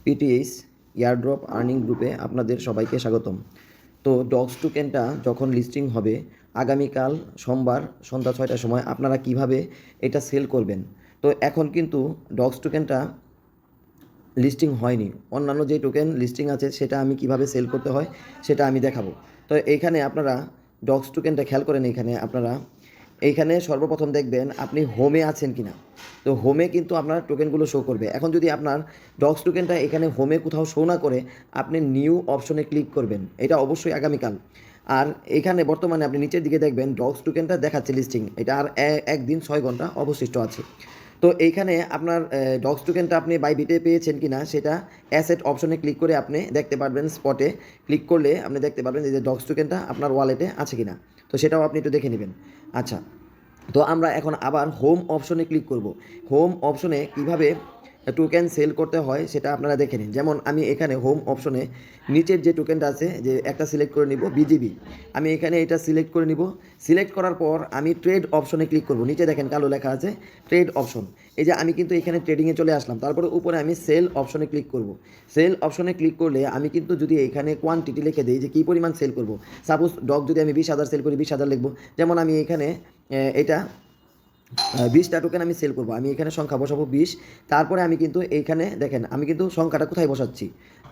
পিটিএইচ airdrop earning গ্রুপে আপনাদের সবাইকে স্বাগতম। তো ডগস টোকেনটা যখন লিস্টিং হবে আগামীকাল সোমবার সন্ধ্যা 6টার সময় আপনারা কিভাবে এটা সেল করবেন। তো এখন কিন্তু ডগস টোকেনটা লিস্টিং হয়নি, অন্যান্য যে টোকেন লিস্টিং আছে সেটা আমি কিভাবে সেল করতে হয় সেটা আমি দেখাবো। তো এইখানে আপনারা ডগস টোকেনটা খেয়াল করেন, এইখানে সর্বপ্রথম দেখবেন আপনি হোমে আছেন কিনা। তো হোমে কিন্তু আপনার টোকেনগুলো শো করবে। এখন যদি আপনার ডগস টোকেনটা এখানে হোমে কোথাও শো না করে আপনি নিউ অপশনে ক্লিক করবেন, এটা অবশ্যই আগামীকাল। আর এখানে বর্তমানে আপনি নিচের দিকে দেখবেন ডগস টোকেনটা দেখাচ্ছে লিস্টিং, এটা আর একদিন 6 ঘন্টা অবশিষ্ট আছে। তো এইখানে আপনার ডগস টোকেনটা আপনি বাইবিটে পেয়েছেন কিনা সেটা অ্যাসেট অপশনে ক্লিক করে আপনি দেখতে পারবেন। স্পটে ক্লিক করলে আপনি দেখতে পারবেন যে ডগস টোকেনটা আপনার ওয়ালেটে আছে কিনা, তো সেটাও আপনি একটু দেখে নেবেন। আচ্ছা, তো আমরা এখন আবার হোম অপশনে ক্লিক করব। হোম অপশনে কিভাবে টোকেন সেল করতে হয় সেটা আপনারা দেখে নিন। যেমন আমি এখানে হোম অপশনে নিচের যে টোকেনটা আছে যে একটা সিলেক্ট করে নিব বিজিবি, আমি এখানে এটা সিলেক্ট করে নিব। সিলেক্ট করার পর আমি ট্রেড অপশনে ক্লিক করব। নিচে দেখেন কালো লেখা আছে ট্রেড অপশন। এই যে আমি কিন্তু এখানে ট্রেডিংয়ে চলে আসলাম, তারপরে উপরে আমি সেল অপশনে ক্লিক করব। সেল অপশনে ক্লিক করলে আমি কিন্তু যদি এখানে কোয়ান্টিটি লিখে দিই যে কী পরিমাণ সেল করব, সাপোজ ডগ যদি আমি 20,000 সেল করি 20,000 লিখবো। যেমন আমি এখানে এটা 20টা টোকেন আমি সেল করব, আমি এখানে সংখ্যা বসাবো 20। তারপরে আমি কিন্তু এইখানে দেখেন আমি কিন্তু সংখ্যাটা কোথায় বসাচ্ছি,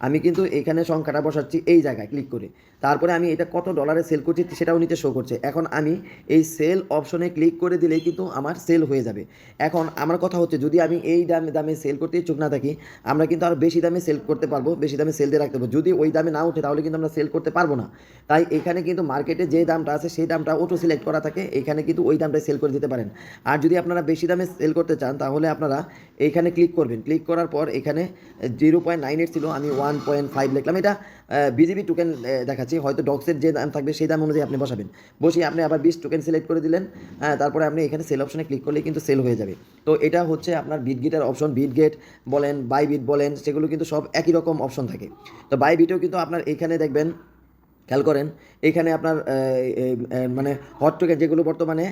আমি কিন্তু এখানে সংখ্যাটা বসাচ্ছি এই জায়গায় ক্লিক করে। তারপরে আমি এটা কত ডলারে সেল করছি সেটাও নিচে শো করছে। এখন আমি এই সেল অপশনে ক্লিক করে দিলেই কিন্তু আমার সেল হয়ে যাবে। এখন আমার কথা হচ্ছে যদি আমি এই দামে সেল করতে ইচ্ছুক না থাকি, আমরা কিন্তু আরও বেশি দামে সেল করতে পারবো, বেশি দামে সেল দিয়ে রাখতে পারবো। যদি ওই দামে না ওঠে তাহলে কিন্তু আমরা সেল করতে পারবো না। তাই এখানে কিন্তু মার্কেটে যে দামটা আছে সেই দামটা অটো সিলেক্ট করা থাকে, এখানে কিন্তু ওই দামটাই সেল করে দিতে পারেন। আর যদি আপনারা বেশি দামে সেল করতে চান তাহলে আপনারা এইখানে ক্লিক করবেন। ক্লিক করার পর এখানে 0.98 ছিল, আমি 1.5 লিখলাম। এটা বিজিবি টোকেন দেখাচ্ছি, হয়তো ডক্সের যে দাম থাকবে সেই দাম অনুযায়ী আপনি বসাবেন। বসিয়ে আপনি আবার 20 টোকেন সিলেক্ট করে দিলেন। তারপরে আপনি এখানে সেল অপশনে ক্লিক করলেই কিন্তু সেল হয়ে যাবে। তো এটা হচ্ছে আপনার বিটগেটের অপশন। বিটগেট বলেন বাইবিট বলেন সেগুলো কিন্তু সব একই রকম অপশন থাকে। তো বাইবিটেও কিন্তু আপনার এখানে দেখবেন, খেয়াল করেন এইখানে আপনার মানে হট টোকেন যেগুলো বর্তমানে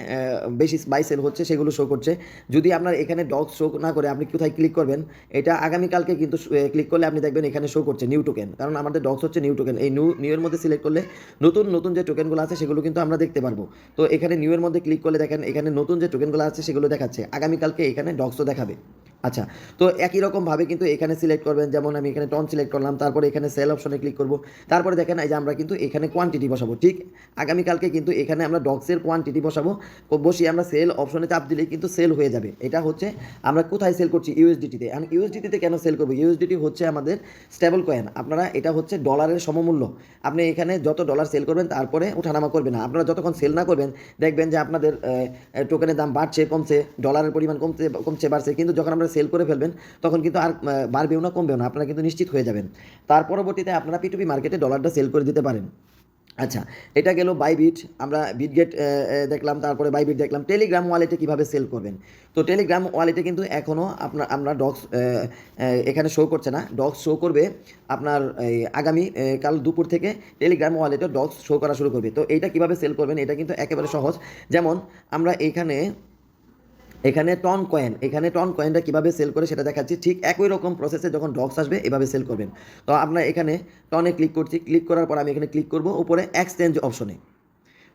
বেশি বাই সেল হচ্ছে সেগুলো শো করছে। যদি আপনার এখানে ডগ শো না করে আপনি কোথায় ক্লিক করবেন, এটা আগামীকালকে কিন্তু ক্লিক করলে আপনি দেখবেন এখানে শো করছে নিউ টোকেন, কারণ আমাদের ডগস হচ্ছে নিউ টোকেন। এই নিউ এর মধ্যে সিলেক্ট করলে নতুন নতুন যে টোকেনগুলো আছে সেগুলো কিন্তু আমরা দেখতে পারবো। তো এখানে নিউ এর মধ্যে ক্লিক করলে দেখেন এখানে নতুন যে টোকেনগুলো আছে সেগুলো দেখাচ্ছে, আগামীকালকে এখানে ডগসও দেখাবে। আচ্ছা, তো একই রকমভাবে কিন্তু এখানে সিলেক্ট করবেন। যেমন আমি এখানে টন সিলেক্ট করলাম, তারপরে এখানে সেল অপশনে ক্লিক করব। তারপরে দেখেন এই যে আমরা কিন্তু এখানে কোয়ান্টিটি বসাবো। ঠিক আগামীকালকে কিন্তু এখানে আমরা ডগসের কোয়ান্টিটি বসাবো, বসিয়ে আমরা সেল অপশনে চাপ দিলেই কিন্তু সেল হয়ে যাবে। এটা হচ্ছে আমরা কোথায় সেল করছি, ইউএসডিটিতে। এখন ইউএসডিটিতে কেন সেল করবো, ইউএসডিটি হচ্ছে আমাদের স্টেবল কয়েন। আপনারা এটা হচ্ছে ডলারের সমমূল্য। আপনি এখানে যত ডলার সেল করবেন তারপরে ওঠানামা করবে না। আপনারা যতক্ষণ সেল না করবেন দেখবেন যে আপনাদের টোকেনের দাম বাড়ছে কমছে, ডলারের পরিমাণ কমছে কমছে বাড়ছে, কিন্তু যখন আমরা সেল করে ফেলবেন তখন কিন্তু আর বাড়বেও না কমবেও না, আপনারা কিন্তু নিশ্চিত হয়ে যাবেন। তার পরবর্তীতে আপনারা পিটুপি মার্কেটে ডলারটা সেল করে দিতে পারেন। আচ্ছা, এটা গেল বাইবিট, আমরা বিটগেট দেখলাম, তারপরে বাইবিট দেখলাম। টেলিগ্রাম ওয়ালেটে কীভাবে সেল করবেন, তো টেলিগ্রাম ওয়ালেটে কিন্তু এখনও আমরা ডক্স এখানে শো করছে না, ডক্স শো করবে আপনার আগামী কাল দুপুর থেকে টেলিগ্রাম ওয়ালেটে ডক্স শো করা শুরু করবে। তো এইটা কীভাবে সেল করবেন এটা কিন্তু একেবারে সহজ। যেমন আমরা এখানে টন কয়েনটা কীভাবে সেল করে সেটা দেখাচ্ছি। ঠিক একই রকম প্রসেসে যখন ডগস আসবে এভাবে সেল করবেন। তো আপনার এখানে টনে ক্লিক করছি, ক্লিক করার পর আমি এখানে ক্লিক করব উপরে এক্সচেঞ্জ অপশনে।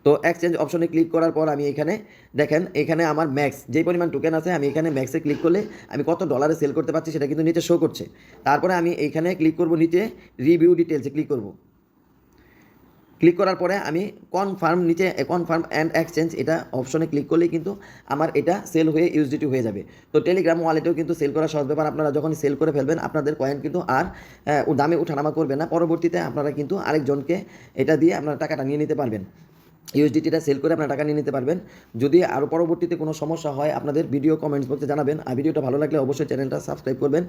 তো এক্সচেঞ্জ অপশনে ক্লিক করার পর আমি এখানে দেখেন এখানে আমার ম্যাক্স যে পরিমাণ টোকেন আছে, আমি এখানে ম্যাক্সে ক্লিক করলে আমি কত ডলারে সেল করতে পারছি সেটা কিন্তু নিচে শো করছে। তারপরে আমি এখানে ক্লিক করব, নিচে রিভিউ ডিটেলসে ক্লিক করব। ক্লিক করার পরে আমি কনফার্ম, নিচে কনফার্ম অ্যান্ড এক্সচেঞ্জ এটা অপশনে ক্লিক করলেই কিন্তু আমার এটা সেল হয়ে ইউএসডিটি হয়ে যাবে। তো টেলিগ্রাম ওয়ালেটেও কিন্তু সেল করা সহজ ব্যাপার। আপনারা যখন সেল করে ফেলবেন আপনাদের কয়েন কিন্তু আর দামে ওঠানামা করবে না। পরবর্তীতে আপনারা কিন্তু আরেকজনকে এটা দিয়ে আপনারা টাকাটা নিয়ে নিতে পারবেন, ইউএসডিটিটা সেল করে আপনার টাকা নিয়ে নিতে পারবেন। যদি আরও পরবর্তীতে কোনো সমস্যা হয় আপনাদের ভিডিও কমেন্টস বক্সে জানাবেন। আর ভিডিওটা ভালো লাগলে অবশ্যই চ্যানেলটা সাবস্ক্রাইব করবেন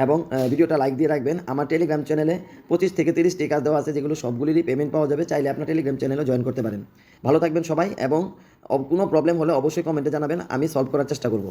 এবং ভিডিওটা লাইক দিয়ে রাখবেন। আমার টেলিগ্রাম চ্যানেলে 25 থেকে 30টি কাজ দেওয়া আছে যেগুলো সবগুলিরই পেমেন্ট পাওয়া যাবে, চাইলে আপনার টেলিগ্রাম চ্যানেলে জয়েন করতে পারেন। ভালো থাকবেন সবাই এবং কোনো প্রবলেম হলে অবশ্যই কমেন্টে জানাবেন, আমি সলভ করার চেষ্টা করব।